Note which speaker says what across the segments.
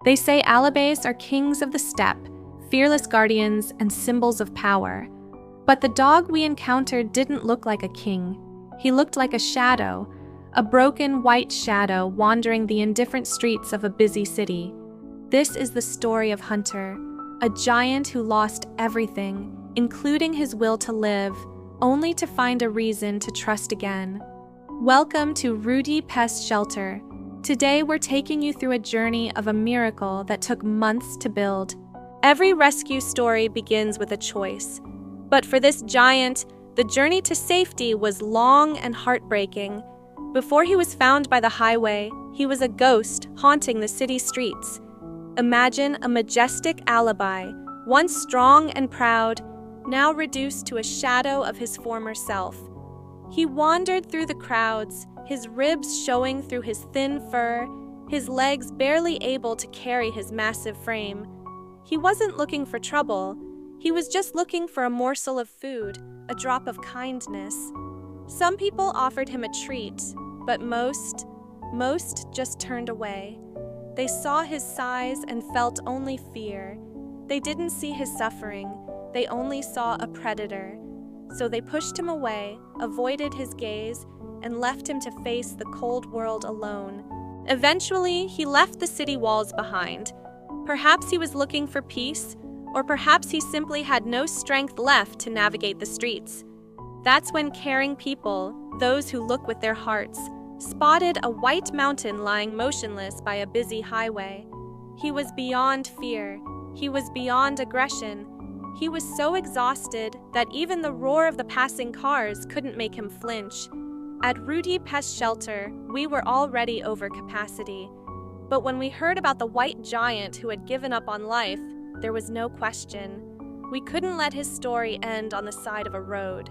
Speaker 1: They say Alabais are kings of the steppe, fearless guardians and symbols of power. But the dog we encountered didn't look like a king. He looked like a shadow, a broken white shadow wandering the indifferent streets of a busy city. This is the story of Hunter, a giant who lost everything, including his will to live, only to find a reason to trust again. Welcome to Rudyi Pes Shelter. Today we're taking you through a journey of a miracle that took months to build. Every rescue story begins with a choice. But for this giant, the journey to safety was long and heartbreaking. Before he was found by the highway, he was a ghost haunting the city streets. Imagine a majestic Alabai, once strong and proud, now reduced to a shadow of his former self. He wandered through the crowds, his ribs showing through his thin fur, his legs barely able to carry his massive frame. He wasn't looking for trouble. He was just looking for a morsel of food, a drop of kindness. Some people offered him a treat, but most just turned away. They saw his size and felt only fear. They didn't see his suffering. They only saw a predator. So they pushed him away, avoided his gaze, and left him to face the cold world alone. Eventually, he left the city walls behind. Perhaps he was looking for peace, or perhaps he simply had no strength left to navigate the streets. That's when caring people, those who look with their hearts, spotted a white mountain lying motionless by a busy highway. He was beyond fear. He was beyond aggression. He was so exhausted that even the roar of the passing cars couldn't make him flinch. At Rudyi Pes Shelter, we were already over capacity. But when we heard about the white giant who had given up on life, there was no question. We couldn't let his story end on the side of a road.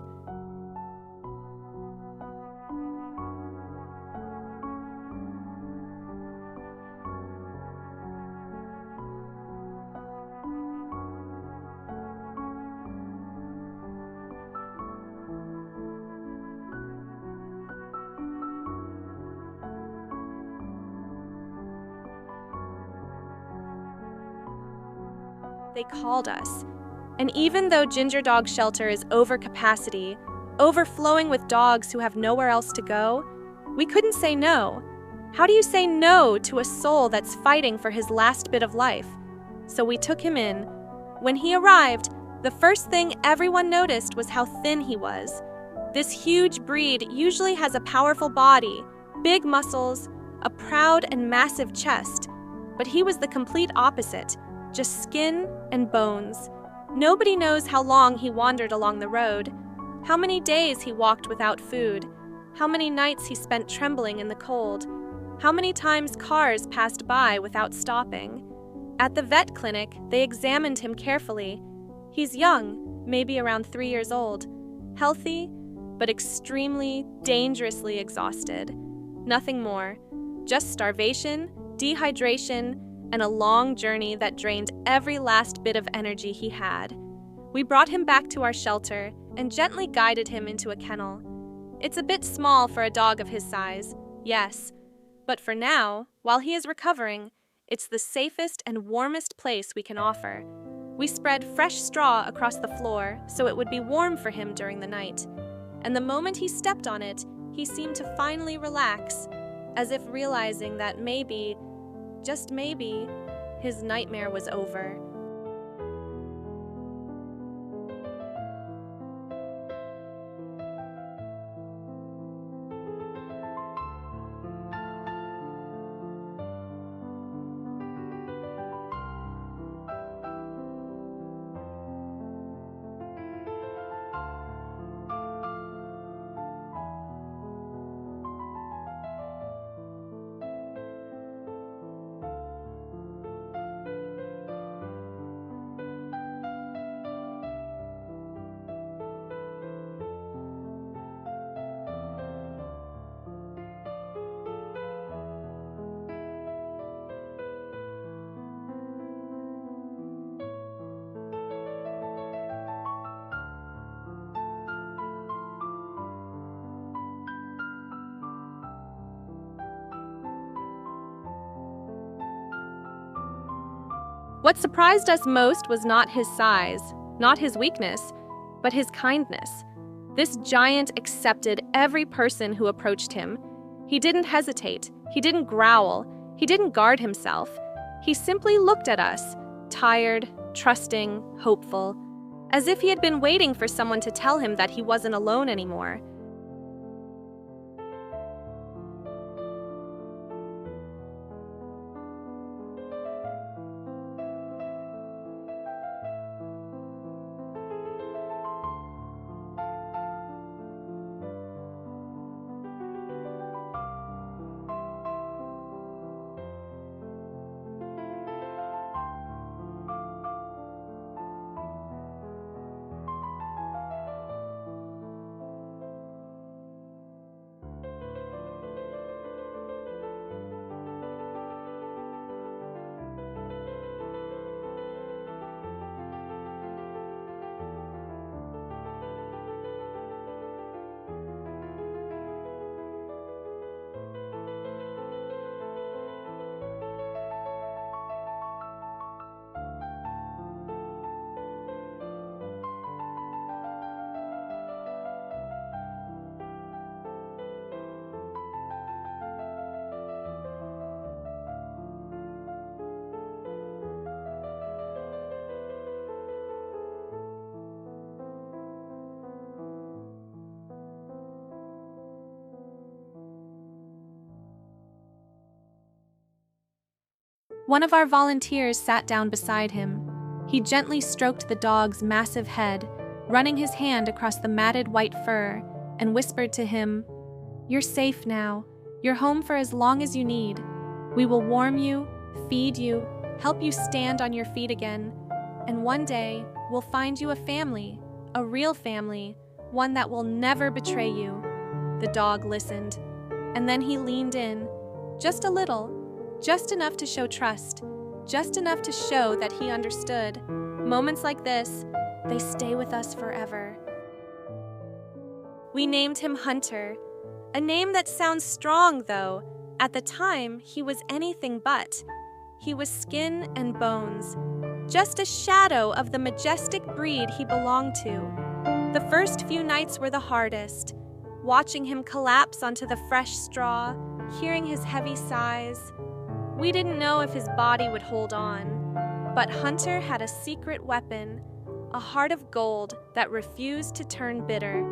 Speaker 1: They called us. And even though Ginger Dog Shelter is over capacity, overflowing with dogs who have nowhere else to go, we couldn't say no. How do you say no to a soul that's fighting for his last bit of life? So we took him in. When he arrived, the first thing everyone noticed was how thin he was. This huge breed usually has a powerful body, big muscles, a proud and massive chest, but he was the complete opposite. Just skin and bones. Nobody knows how long he wandered along the road, how many days he walked without food, how many nights he spent trembling in the cold, how many times cars passed by without stopping. At the vet clinic, they examined him carefully. He's young, maybe around 3 years old, healthy, but extremely, dangerously exhausted. Nothing more, just starvation, dehydration, and a long journey that drained every last bit of energy he had. We brought him back to our shelter and gently guided him into a kennel. It's a bit small for a dog of his size, yes, but for now, while he is recovering, it's the safest and warmest place we can offer. We spread fresh straw across the floor so it would be warm for him during the night, and the moment he stepped on it, he seemed to finally relax, as if realizing that maybe, just maybe, his nightmare was over. What surprised us most was not his size, not his weakness, but his kindness. This giant accepted every person who approached him. He didn't hesitate, he didn't growl, he didn't guard himself. He simply looked at us, tired, trusting, hopeful, as if he had been waiting for someone to tell him that he wasn't alone anymore. One of our volunteers sat down beside him. He gently stroked the dog's massive head, running his hand across the matted white fur, and whispered to him, "You're safe now. You're home for as long as you need. We will warm you, feed you, help you stand on your feet again, and one day we'll find you a family, a real family, one that will never betray you." The dog listened, and then he leaned in, just a little, just enough to show trust, just enough to show that he understood. Moments like this, they stay with us forever. We named him Hunter, a name that sounds strong though. At the time, he was anything but. He was skin and bones, just a shadow of the majestic breed he belonged to. The first few nights were the hardest, watching him collapse onto the fresh straw, hearing his heavy sighs. We didn't know if his body would hold on, but Hunter had a secret weapon, a heart of gold that refused to turn bitter.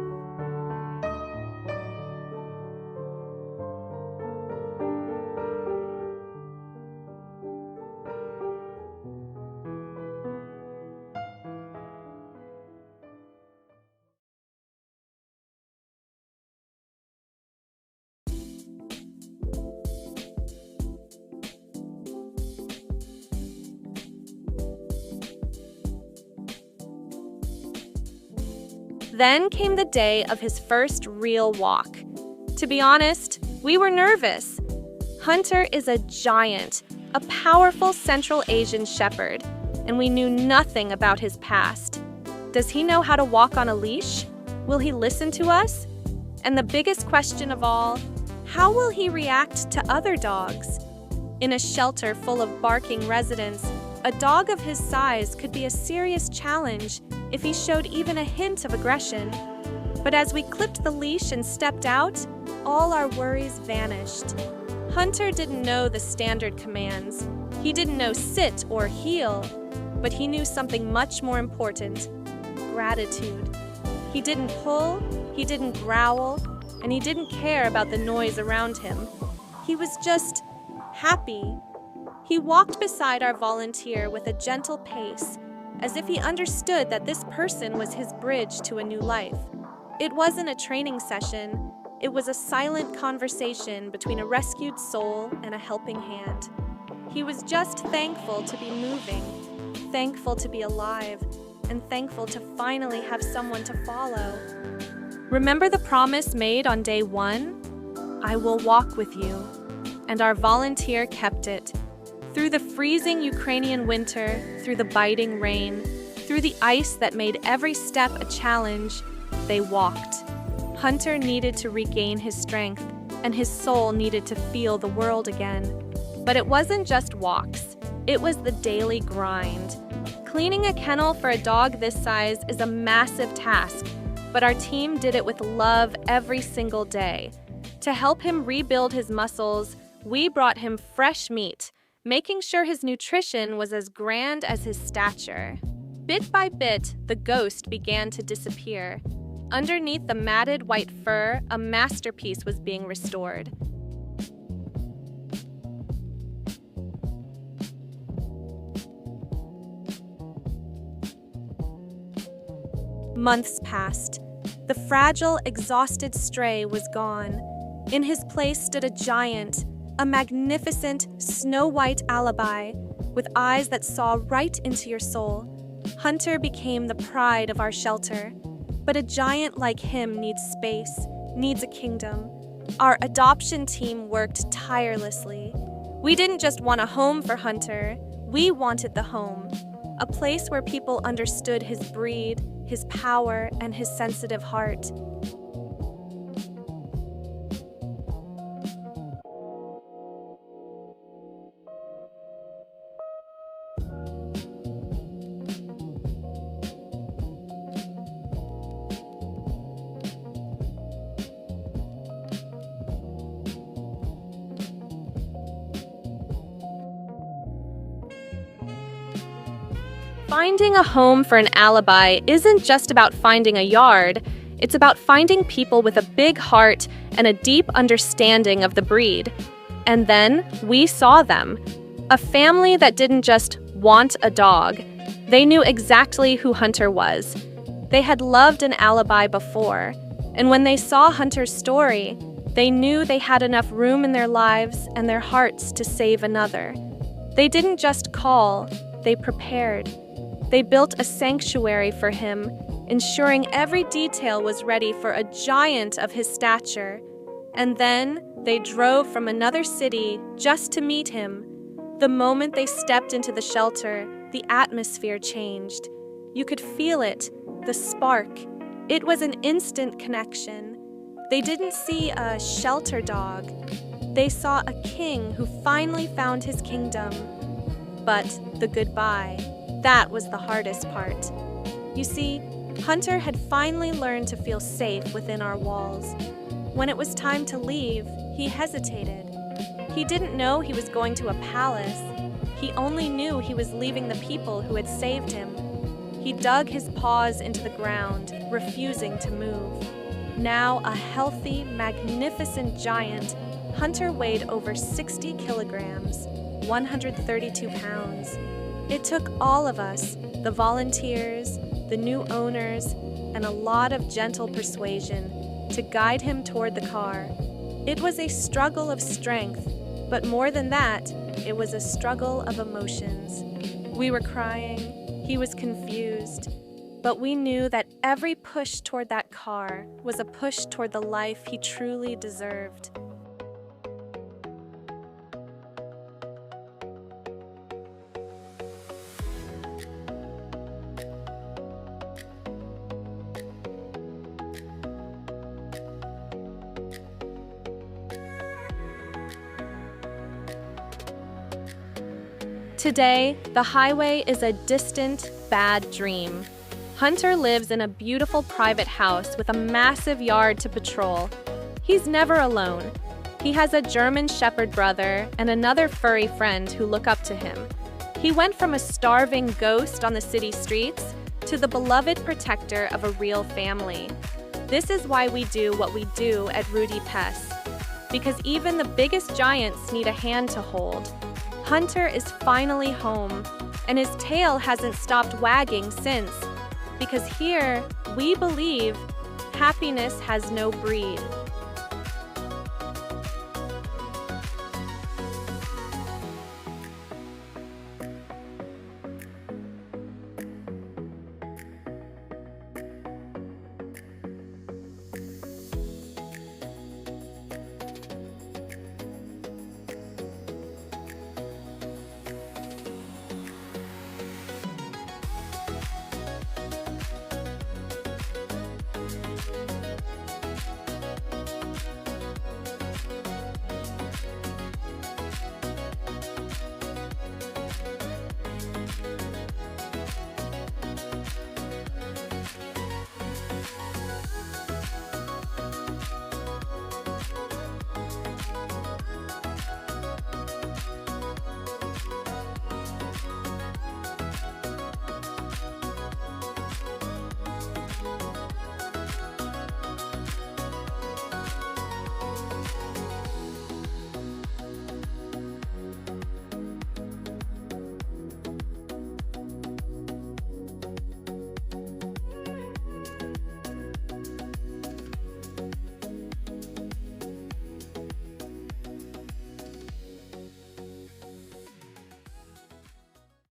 Speaker 1: Then came the day of his first real walk. To be honest, we were nervous. Hunter is a giant, a powerful Central Asian shepherd, and we knew nothing about his past. Does he know how to walk on a leash? Will he listen to us? And the biggest question of all, how will he react to other dogs? In a shelter full of barking residents, a dog of his size could be a serious challenge if he showed even a hint of aggression. But as we clipped the leash and stepped out, all our worries vanished. Hunter didn't know the standard commands. He didn't know sit or heel, but he knew something much more important: gratitude. He didn't pull, he didn't growl, and he didn't care about the noise around him. He was just happy. He walked beside our volunteer with a gentle pace, as if he understood that this person was his bridge to a new life. It wasn't a training session, it was a silent conversation between a rescued soul and a helping hand. He was just thankful to be moving, thankful to be alive, and thankful to finally have someone to follow. Remember the promise made on day 1? I will walk with you. And our volunteer kept it. Through the freezing Ukrainian winter, through the biting rain, through the ice that made every step a challenge, they walked. Hunter needed to regain his strength, and his soul needed to feel the world again. But it wasn't just walks. It was the daily grind. Cleaning a kennel for a dog this size is a massive task, but our team did it with love every single day. To help him rebuild his muscles, we brought him fresh meat, making sure his nutrition was as grand as his stature. Bit by bit, the ghost began to disappear. Underneath the matted white fur, a masterpiece was being restored. Months passed. The fragile, exhausted stray was gone. In his place stood a giant, a magnificent, snow-white Alabai, with eyes that saw right into your soul. Hunter became the pride of our shelter. But a giant like him needs space, needs a kingdom. Our adoption team worked tirelessly. We didn't just want a home for Hunter, we wanted the home. A place where people understood his breed, his power, and his sensitive heart. Finding a home for an Alabai isn't just about finding a yard, it's about finding people with a big heart and a deep understanding of the breed. And then we saw them. A family that didn't just want a dog. They knew exactly who Hunter was. They had loved an Alabai before, and when they saw Hunter's story, they knew they had enough room in their lives and their hearts to save another. They didn't just call, they prepared. They built a sanctuary for him, ensuring every detail was ready for a giant of his stature. And then they drove from another city just to meet him. The moment they stepped into the shelter, the atmosphere changed. You could feel it, the spark. It was an instant connection. They didn't see a shelter dog. They saw a king who finally found his kingdom. But the goodbye, that was the hardest part. You see, Hunter had finally learned to feel safe within our walls. When it was time to leave, he hesitated. He didn't know he was going to a palace. He only knew he was leaving the people who had saved him. He dug his paws into the ground, refusing to move. Now a healthy, magnificent giant, Hunter weighed over 60 kilograms, 132 pounds. It took all of us, the volunteers, the new owners, and a lot of gentle persuasion to guide him toward the car. It was a struggle of strength, but more than that, it was a struggle of emotions. We were crying, he was confused, but we knew that every push toward that car was a push toward the life he truly deserved. Today, the highway is a distant, bad dream. Hunter lives in a beautiful private house with a massive yard to patrol. He's never alone. He has a German Shepherd brother and another furry friend who look up to him. He went from a starving ghost on the city streets to the beloved protector of a real family. This is why we do what we do at Rudyi Pes, because even the biggest giants need a hand to hold. Hunter is finally home, and his tail hasn't stopped wagging since, because here we believe happiness has no breed.